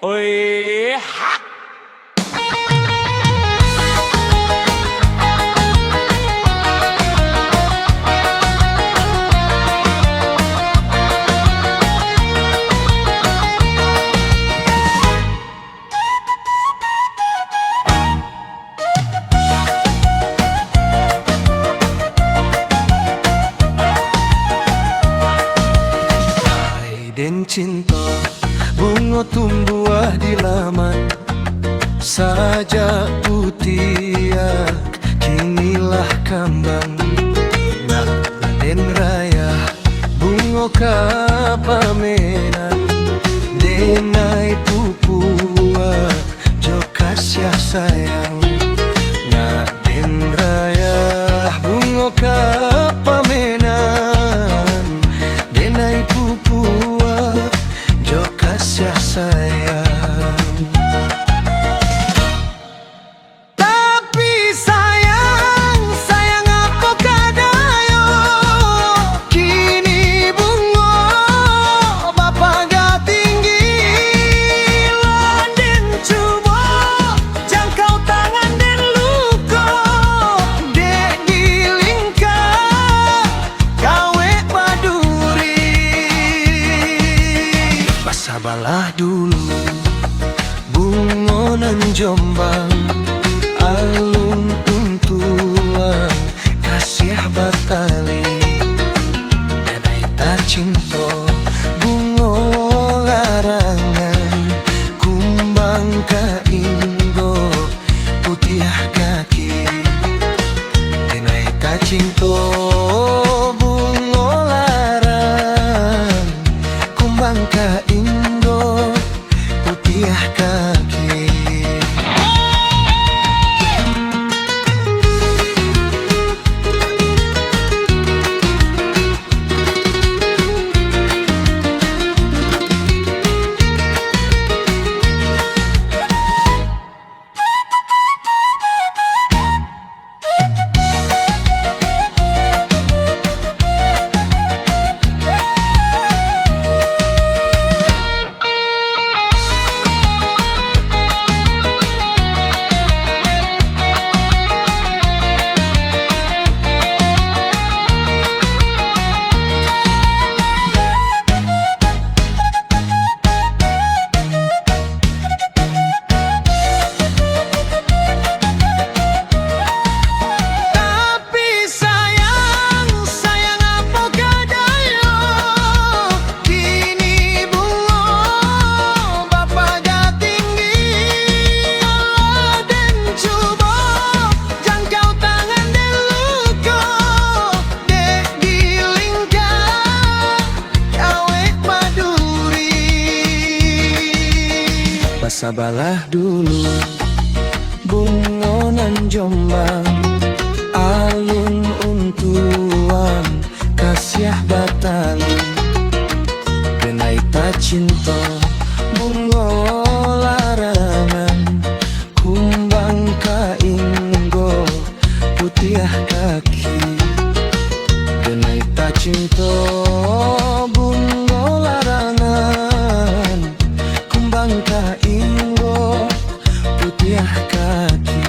Oi, Den cinta bunga tumbuh di laman saja utiak kinilah kambang nak den raya bunga kapamenan denai pupua jo kasih sayang nak den raya bunga kapamenan denai pupua jo kasih sayang. Tapi sayang, sayang apa kadayo kini bunga bapa gak tinggi den coba jangkau tangan den luka dek dilingkar gawe maduri basabalah dulu bungonan Jombang alun tuntuan kasih batali denai tak cinta bungo larangan kumbang kainggo putih kaki denai tak cinta bungo larang kumbang kainggo putih kaki. Sabalah dulu bungonan Jombang alun untuan kasih batali denai tak cinta bungo larangan kumbang kainggo putih kaki denai tak cinta bungo larangan kumbang kainggo putih kaki.